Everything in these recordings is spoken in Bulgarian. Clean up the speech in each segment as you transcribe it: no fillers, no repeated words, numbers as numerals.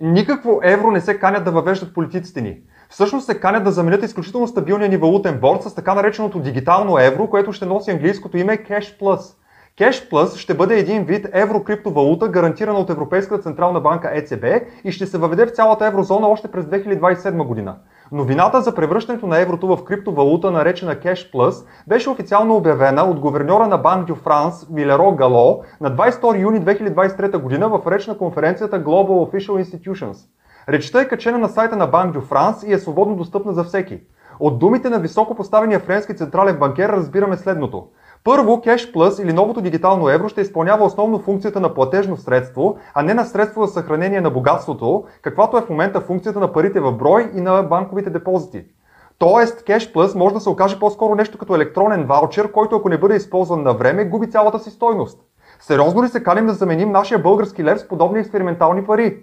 Никакво евро не се канят да въвеждат политиците ни. Всъщност се канят да заменят изключително стабилния ни валутен борд с така нареченото дигитално евро, което ще носи английското име Cash Plus. Cash Plus ще бъде един вид еврокриптовалута, гарантирана от Европейската централна банка ЕЦБ и ще се въведе в цялата еврозона още през 2027 година. Новината за превръщането на еврото в криптовалута, наречена Cash Plus, беше официално обявена от гуверньора на Банк дю Франс Вилеро Гало на 22 юни 2023 година в реч на конференцията Global Official Institutions. Речта е качена на сайта на Банк дю Франс и е свободно достъпна за всеки. От думите на високо поставения френски централен банкер разбираме следното. Първо, Cash Plus или новото дигитално евро ще изпълнява основно функцията на платежно средство, а не на средство за съхранение на богатството, каквато е в момента функцията на парите в брой и на банковите депозити. Тоест, Cash Plus може да се окаже по-скоро нещо като електронен ваучер, който ако не бъде използван на време, губи цялата си стойност. Сериозно ли се каним да заменим нашия български лев с подобни експериментални пари?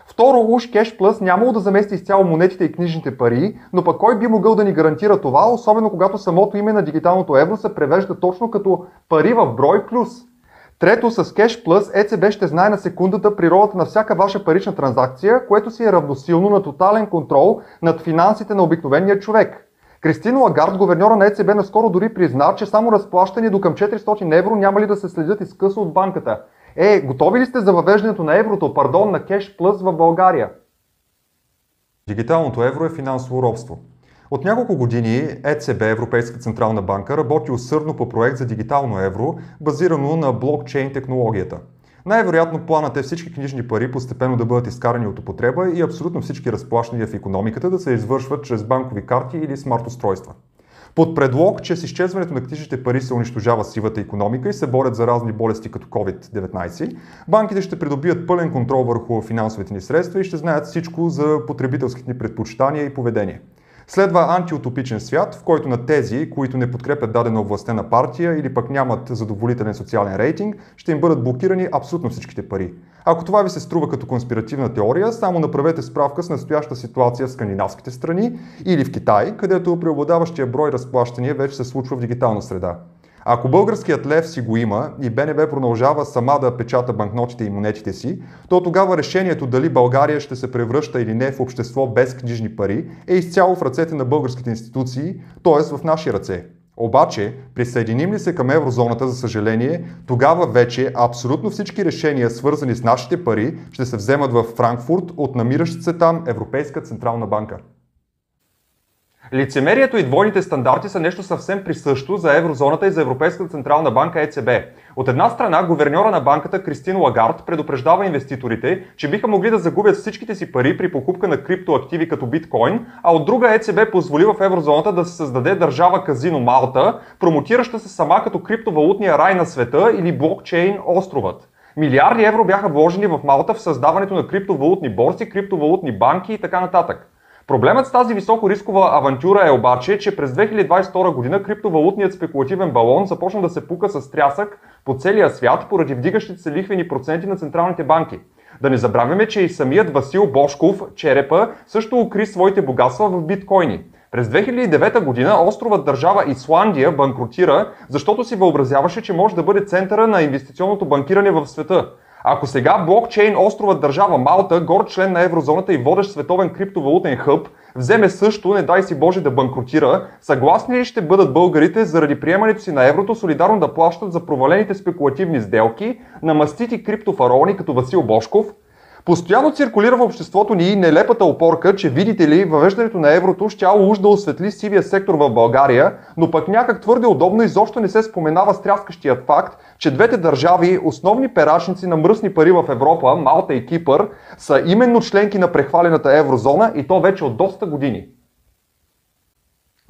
Второ, уж Cash Plus нямало да замести изцяло монетите и книжните пари, но пък кой би могъл да ни гарантира това, особено когато самото име на дигиталното евро се превежда точно като пари в брой плюс. Трето, с Cash Plus ЕЦБ ще знае на секундата природата на всяка ваша парична транзакция, което си е равносилно на тотален контрол над финансите на обикновения човек. Кристин Лагард, гуверньора на ЕЦБ, наскоро дори призна, че само разплащания до към 400 евро няма ли да се следят изкъсо от банката. Готови ли сте за въвеждането на еврото, на Cash Plus в България? Дигиталното евро е финансово робство. От няколко години ЕЦБ, Европейска централна банка, работи усърдно по проект за дигитално евро, базирано на блокчейн технологията. Най-вероятно планът е всички книжни пари постепенно да бъдат изкарани от употреба и абсолютно всички разплащания в икономиката да се извършват чрез банкови карти или смарт устройства. Под предлог, че с изчезването на книжните пари се унищожава сивата икономика и се борят за разни болести като COVID-19, банките ще придобият пълен контрол върху финансовите ни средства и ще знаят всичко за потребителските ни предпочитания и поведение. Следва антиутопичен свят, в който на тези, които не подкрепят дадена овластена партия или пък нямат задоволителен социален рейтинг, ще им бъдат блокирани абсолютно всичките пари. Ако това ви се струва като конспиративна теория, само направете справка с настоящата ситуация в скандинавските страни или в Китай, където преобладаващия брой разплащания вече се случва в дигитална среда. Ако българският лев си го има и БНБ продължава сама да печата банкнотите и монетите си, то тогава решението дали България ще се превръща или не в общество без книжни пари е изцяло в ръцете на българските институции, т.е. в наши ръце. Обаче, присъединим ли се към еврозоната, за съжаление, тогава вече абсолютно всички решения, свързани с нашите пари, ще се вземат в Франкфурт от намиращата се там Европейска централна банка. Лицемерието и двойните стандарти са нещо съвсем присъщо за еврозоната и за Европейската централна банка ЕЦБ. От една страна, гуверньора на банката Кристин Лагард предупреждава инвеститорите, че биха могли да загубят всичките си пари при покупка на криптоактиви като биткоин, а от друга ЕЦБ позволи в еврозоната да се създаде държава казино Малта, промотираща се сама като криптовалутния рай на света или блокчейн островът. Милиарди евро бяха вложени в Малта в създаването на криптовалутни борси, криптовалутни банки и така нататък. Проблемът с тази високорискова авантюра е обаче, че през 2022 година криптовалутният спекулативен балон започна да се пука с трясък по целия свят поради вдигащите се лихвени проценти на централните банки. Да не забравяме, че и самият Васил Божков, черепа, също укри своите богатства в биткоини. През 2009 година островът държава Исландия банкротира, защото си въобразяваше, че може да бъде центъра на инвестиционното банкиране в света. Ако сега блокчейн островът държава Малта, горд член на еврозоната и водещ световен криптовалутен хъб, вземе също, не дай си Боже, да банкротира, съгласни ли ще бъдат българите заради приемането си на еврото солидарно да плащат за провалените спекулативни сделки на мастити криптофараони като Васил Божков? Постоянно циркулира в обществото ни нелепата опорка, че видите ли, въвеждането на еврото щяло уж да осветли сивия сектор в България, но пък някак твърде удобно изобщо не се споменава стряскащият факт, че двете държави, основни перачници на мръсни пари в Европа, Малта и Кипър, са именно членки на прехвалената еврозона и то вече от доста години.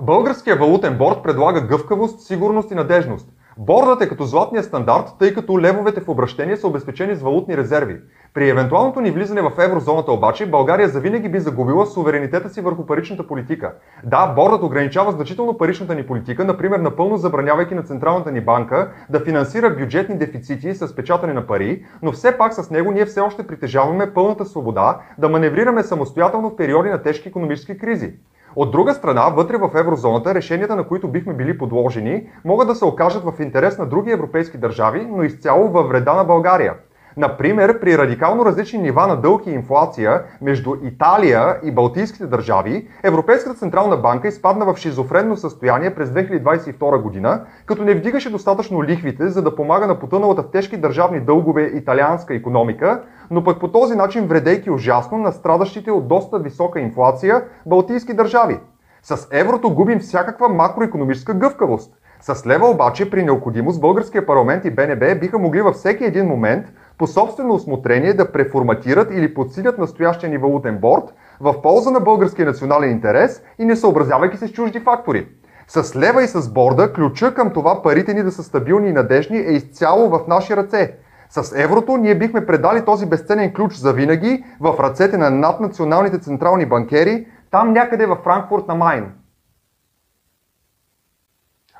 Българският валутен борд предлага гъвкавост, сигурност и надежност. Бордът е като златния стандарт, тъй като левовете в обращение са обезпечени с валутни резерви. При евентуалното ни влизане в еврозоната обаче, България завинаги би загубила суверенитета си върху паричната политика. Да, бордът ограничава значително паричната ни политика, например напълно забранявайки на Централната ни банка да финансира бюджетни дефицити с печатане на пари, но все пак с него ние все още притежаваме пълната свобода да маневрираме самостоятелно в периоди на тежки икономически кризи. От друга страна, вътре в еврозоната, решенията, на които бихме били подложени, могат да се окажат в интерес на други европейски държави, но изцяло във вреда на България. Например, при радикално различни нива на дълг и инфлация между Италия и Балтийските държави, Европейската централна банка изпадна в шизофренно състояние през 2022 година, като не вдигаше достатъчно лихвите, за да помага на потъналата в тежки държавни дългове италианска икономика, но пък по този начин вредейки ужасно на страдащите от доста висока инфлация балтийски държави. С еврото губим всякаква макроикономическа гъвкавост. С лева обаче при необходимост българския парламент и БНБ биха могли във всеки един момент по собствено усмотрение да преформатират или подсилят настоящия ни валутен борд в полза на българския национален интерес и не съобразявайки се с чужди фактори. С лева и с борда ключа към това парите ни да са стабилни и надежни е изцяло в наши ръце. С еврото ние бихме предали този безценен ключ за винаги в ръцете на наднационалните централни банкери, там някъде във Франкфурт на Майн.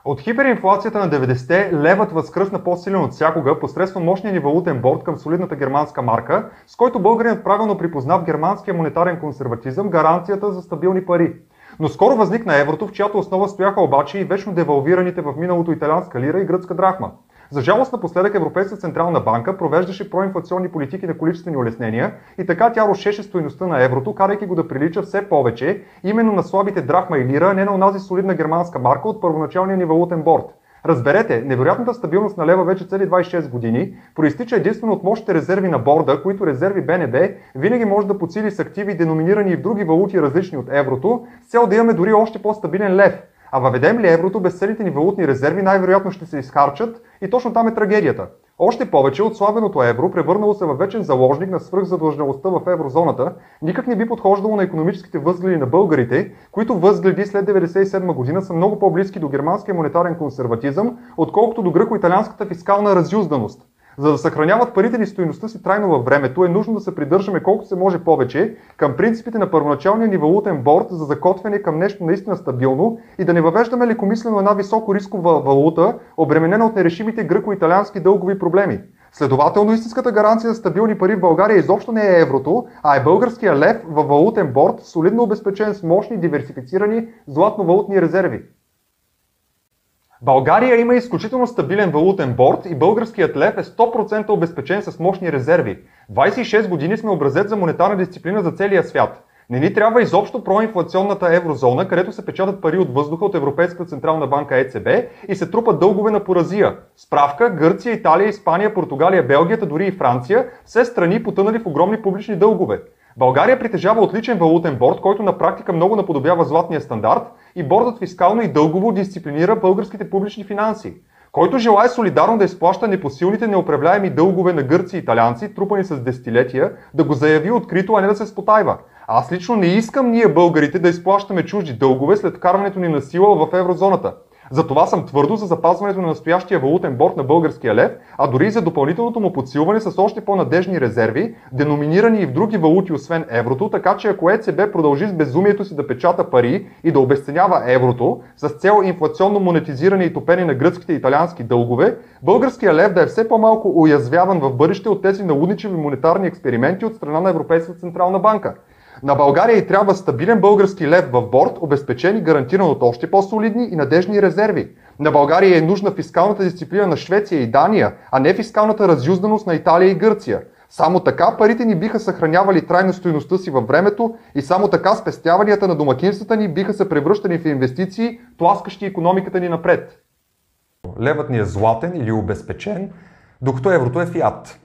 От хиперинфлацията на 90-те левът възкръсна по-силен от всякога посредством мощния ни валутен борд към солидната германска марка, с който българинът правилно припозна в германския монетарен консерватизъм гаранцията за стабилни пари. Но скоро възникна еврото, в чиято основа стояха обаче и вечно девалвираните в миналото италианска лира и гръцка драхма. За жалост напоследък Европейска централна банка провеждаше проинфлационни политики на количествени улеснения и така тя рушеше стойността на еврото, карайки го да прилича все повече именно на слабите драхма и лира, а не на онази солидна германска марка от първоначалния ни валутен борд. Разберете, невероятната стабилност на лева вече цели 26 години проистича единствено от мощните резерви на борда, които резерви БНБ винаги може да подсили с активи деноминирани в други валути различни от еврото, с цел да имаме дори още по-стабилен лев. А въведем ли еврото, безценните ни валутни резерви най-вероятно ще се изхарчат и точно там е трагедията. Още повече отслабеното евро, превърнало се във вечен заложник на свръхзадлъжнялостта в еврозоната, никак не би подхождало на икономическите възгледи на българите, които възгледи след 1997 година са много по-близки до германския монетарен консерватизъм, отколкото до гръко-италианската фискална разюзданост. За да съхраняват парите ни стойността си трайно във времето, е нужно да се придържаме колкото се може повече към принципите на първоначалния ни валутен борд за закотвяне към нещо наистина стабилно и да не въвеждаме лекомислено една високо рискова валута, обременена от нерешимите гръко-италиански дългови проблеми. Следователно, истинската гаранция за стабилни пари в България изобщо не е еврото, а е българския лев във валутен борд, солидно обезпечен с мощни диверсифицирани златно-валутни резерви. България има изключително стабилен валутен борд и българският лев е 100% обезпечен с мощни резерви. 26 години сме образец за монетарна дисциплина за целия свят. Не ни трябва изобщо проинфлационната еврозона, където се печатат пари от въздуха от Европейската централна банка ЕЦБ и се трупат дългове на поразия. Справка: Гърция, Италия, Испания, Португалия, Белгия, дори и Франция, все страни потънали в огромни публични дългове. България притежава отличен валутен борд, който на практика много наподобява златния стандарт и бордът фискално и дългово дисциплинира българските публични финанси. Който желае солидарно да изплаща непосилните неуправляеми дългове на гърци и италианци, трупани с десетилетия, да го заяви открито, а не да се спотайва. Аз лично не искам ние българите да изплащаме чужди дългове след вкарването ни на сила в еврозоната. Затова съм твърдо за запазването на настоящия валутен борд на българския лев, а дори и за допълнителното му подсилване с още по-надежни резерви, деноминирани и в други валути освен еврото, така че ако ЕЦБ продължи с безумието си да печата пари и да обесценява еврото с цел инфлационно монетизиране и топене на гръцките и италиански дългове, българския лев да е все по-малко уязвяван в бъдеще от тези налудничеви монетарни експерименти от страна на Европейската централна банка. На България й трябва стабилен български лев в борд, обезпечен и гарантиран от още по-солидни и надежни резерви. На България е нужна фискалната дисциплина на Швеция и Дания, а не фискалната разюзданост на Италия и Гърция. Само така парите ни биха съхранявали трайно стойността си във времето и само така спестяванията на домакинствата ни биха се превръщани в инвестиции, тласкащи икономиката ни напред. Левът ни е златен или обезпечен, докато еврото е фиат.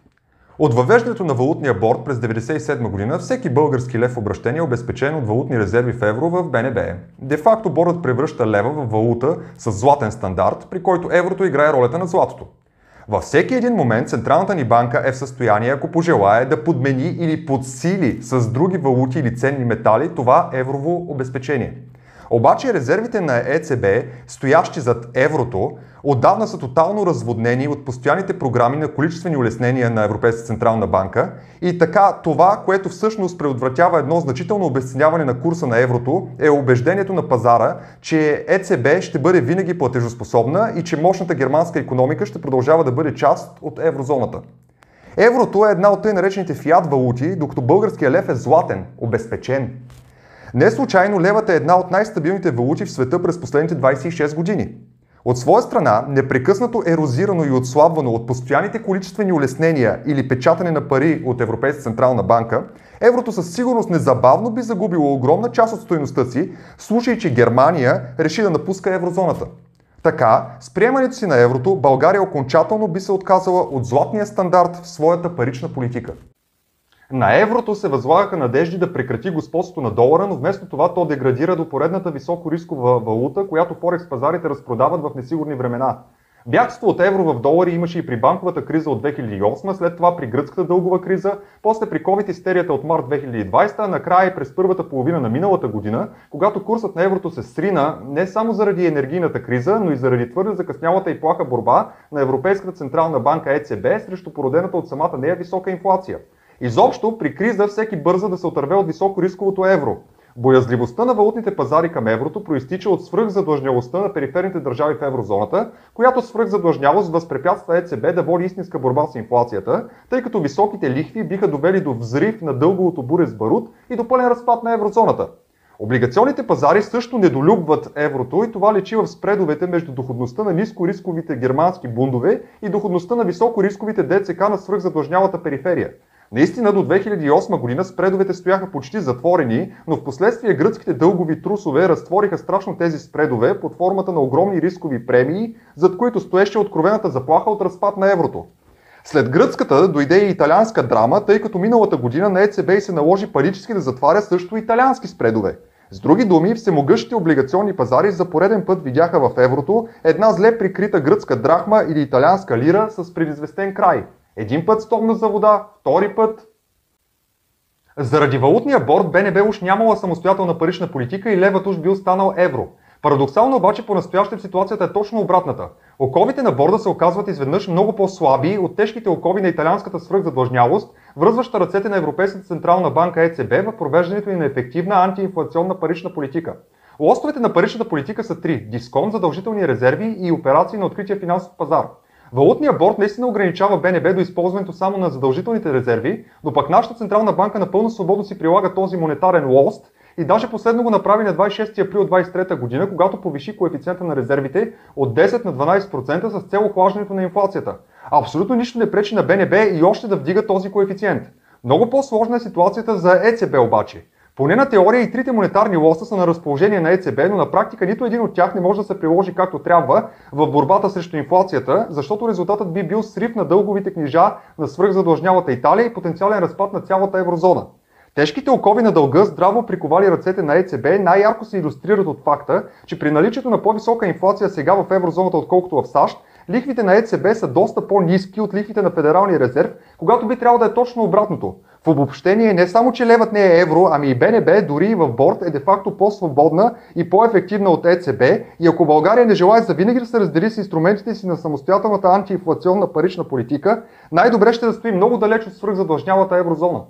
От въвеждането на валутния борд през 1997 година всеки български лев в обращение е обезпечен от валутни резерви в евро в БНБ. Де-факто бордът превръща лева в валута с златен стандарт, при който еврото играе ролята на златото. Във всеки един момент Централната ни банка е в състояние, ако пожелае, да подмени или подсили с други валути или ценни метали това еврово обезпечение. Обаче резервите на ЕЦБ, стоящи зад еврото, отдавна са тотално разводнени от постоянните програми на количествени улеснения на Европейската централна банка и така това, което всъщност предотвратява едно значително обезценяване на курса на еврото, е убеждението на пазара, че ЕЦБ ще бъде винаги платежоспособна и че мощната германска икономика ще продължава да бъде част от еврозоната. Еврото е една от тъй наречените фиат валути, докато българския лев е златен, обезпечен. Не случайно левът е една от най-стабилните валути в света през последните 26 години. От своя страна, непрекъснато ерозирано и отслабвано от постоянните количествени улеснения или печатане на пари от Европейската централна банка, еврото със сигурност незабавно би загубило огромна част от стойността си, в случай, че Германия реши да напуска еврозоната. Така, с приемането си на еврото, България окончателно би се отказала от златния стандарт в своята парична политика. На еврото се възлагаха надежди да прекрати господството на долара, но вместо това то деградира до поредната високорискова валута, която форекс пазарите разпродават в несигурни времена. Бягство от евро в долари имаше и при банковата криза от 2008, след това при гръцката дългова криза, после при COVID истерията от март 2020, а накрая и през първата половина на миналата година, когато курсът на еврото се срина не само заради енергийната криза, но и заради твърде закъснялата и плаха борба на Европейската централна банка ЕЦБ срещу породената от самата нея висока инфлация. Изобщо, при криза всеки бърза да се отърве от високорисковото евро. Боязливостта на валутните пазари към еврото проистича от свръхзадлъжнялостта на периферните държави в еврозоната, която свръхзадлъжнялост възпрепятства ЕЦБ да води истинска борба с инфлацията, тъй като високите лихви биха довели до взрив на дълговото буре с барут и до пълен разпад на еврозоната. Облигационните пазари също недолюбват еврото и това личи в спредовете между доходността на нискорисковите германски бундове и доходността на високорисковите ДЦК на свръхзадлъжнялата периферия. Наистина до 2008 година спредовете стояха почти затворени, но в последствие гръцките дългови трусове разтвориха страшно тези спредове под формата на огромни рискови премии, зад които стоеше откровената заплаха от разпад на еврото. След гръцката дойде и италианска драма, тъй като миналата година на ЕЦБ се наложи панически да затваря също италиански спредове. С други думи, всемогъщите облигационни пазари за пореден път видяха в еврото една зле прикрита гръцка драхма или италианска лира с предизвестен край. Един път стогнат за вода, втори път. Заради валутния борд БНБ уж нямала самостоятелна парична политика и левът уж бил станал евро. Парадоксално обаче по-настоящем ситуацията е точно обратната. Оковите на борда се оказват изведнъж много по-слаби от тежките окови на италианската свръхзадлъжнялост, връзваща ръцете на Европейската централна банка ЕЦБ в провеждането и на ефективна антиинфлационна парична политика. Лостовете на паричната политика са три – дисконт, задължителни резерви и операции на открития финансов пазар. Валутният борд наистина ограничава БНБ до използването само на задължителните резерви, но пък нашата централна банка напълно свободно си прилага този монетарен лост и даже последно го направи на 26 април 2023 година, когато повиши коефициента на резервите от 10 на 12% с цел охлаждането на инфлацията. Абсолютно нищо не пречи на БНБ и още да вдига този коефициент. Много по-сложна е ситуацията за ЕЦБ обаче. Поне на теория и трите монетарни лоста са на разположение на ЕЦБ, но на практика нито един от тях не може да се приложи както трябва в борбата срещу инфлацията, защото резултатът би бил срив на дълговите книжа на свръхзадлъжнялата Италия и потенциален разпад на цялата еврозона. Тежките окови на дълга, здраво приковали ръцете на ЕЦБ, най-ярко се илюстрират от факта, че при наличието на по-висока инфлация сега в еврозоната, отколкото в САЩ, лихвите на ЕЦБ са доста по-ниски от лихвите на Федералния резерв, когато би трябвало да е точно обратното. В обобщение не само, че левът не е евро, ами и БНБ дори и в борд е де-факто по-свободна и по-ефективна от ЕЦБ и ако България не желае завинаги да се раздели с инструментите си на самостоятелната антиинфлационна парична политика, най-добре ще да стои много далеч от свръхзадлъжнялата еврозона.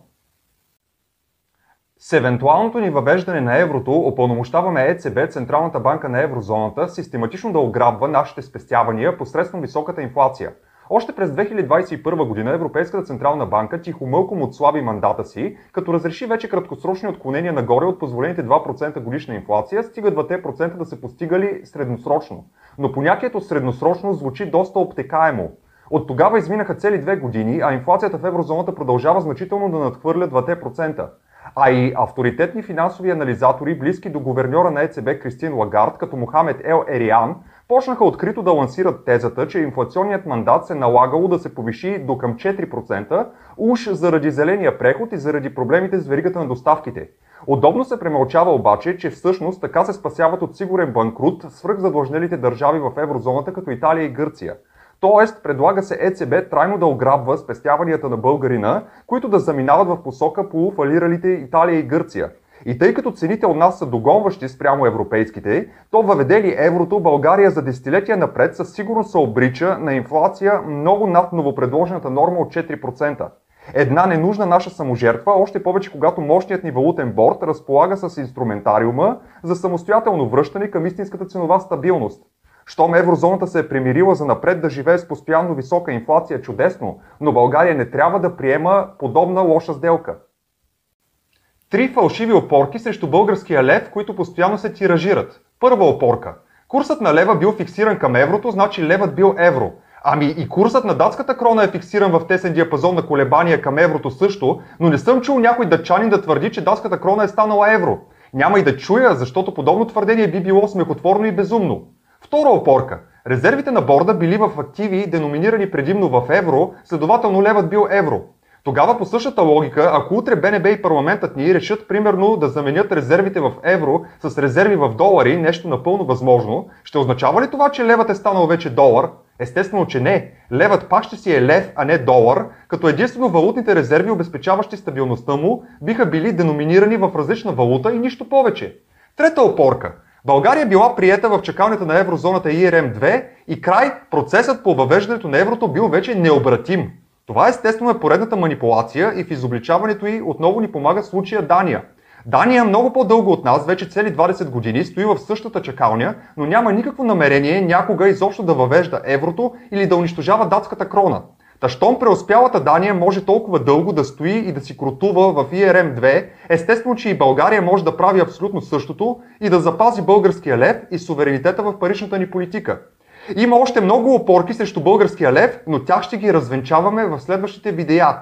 С евентуалното ни въвеждане на еврото упълномощаваме ЕЦБ, Централната банка на еврозоната, систематично да ограбва нашите спестявания посредством високата инфлация. Още през 2021 година Европейската централна банка тихомълком отслаби мандата си, като разреши вече краткосрочни отклонения нагоре от позволените 2% годишна инфлация, стига 2% да се постигали средносрочно. Но понятието средносрочно звучи доста обтекаемо. От тогава изминаха цели 2 години, а инфлацията в еврозоната продължава значително да надхвърля 2%. А и авторитетни финансови анализатори, близки до гуверньора на ЕЦБ Кристин Лагард, като Мохамед Ел Ериан, почнаха открито да лансират тезата, че инфлационният мандат се налагало да се повиши до към 4%, уж заради зеления преход и заради проблемите с веригата на доставките. Удобно се премълчава обаче, че всъщност така се спасяват от сигурен банкрут свръхзадлъжнелите държави в еврозоната като Италия и Гърция. Тоест, предлага се ЕЦБ трайно да ограбва спестяванията на българина, които да заминават в посока полуфалиралите Италия и Гърция. И тъй като цените у нас са догонващи спрямо европейските, то въведели еврото, България за десетилетия напред със сигурност се обрича на инфлация много над новопредложената норма от 4%. Една ненужна наша саможертва, още повече когато мощният ни валутен борд разполага с инструментариума за самостоятелно връщане към истинската ценова стабилност. Щом еврозоната се е примирила за напред да живее с постоянно висока инфлация, чудесно, но България не трябва да приема подобна лоша сделка. 3 фалшиви опорки срещу българския лев, които постоянно се тиражират. Първа опорка. Курсът на лева бил фиксиран към еврото, значи левът бил евро. Ами и курсът на датската крона е фиксиран в тесен диапазон на колебания към еврото също, но не съм чул някой датчанин да твърди, че датската крона е станала евро. Няма и да чуя, защото подобно твърдение би било смехотворно и безумно. Втора опорка. Резервите на борда били в активи, деноминирани предимно в евро, следователно левът бил евро. Тогава по същата логика, ако утре БНБ и парламентът ни решат примерно да заменят резервите в евро с резерви в долари, нещо напълно възможно, ще означава ли това, че левът е станал вече долар? Естествено, че не. Левът пак ще си е лев, а не долар, като единствено валутните резерви, обезпечаващи стабилността му, биха били деноминирани в различна валута и нищо повече. Трета опорка. България била приета в чакалнята на еврозоната ERM2 и край процесът по въвеждането на еврото бил вече необратим. Това естествено е поредната манипулация и в изобличаването й отново ни помага случая Дания. Дания много по-дълго от нас, вече цели 20 години, стои в същата чакалня, но няма никакво намерение някога изобщо да въвежда еврото или да унищожава датската крона. Та щом преуспялата Дания може толкова дълго да стои и да си кротува в ERM2, естествено, че и България може да прави абсолютно същото и да запази българския лев и суверенитета в паричната ни политика. Има още много опорки срещу българския лев, но тях ще ги развенчаваме в следващите видеа.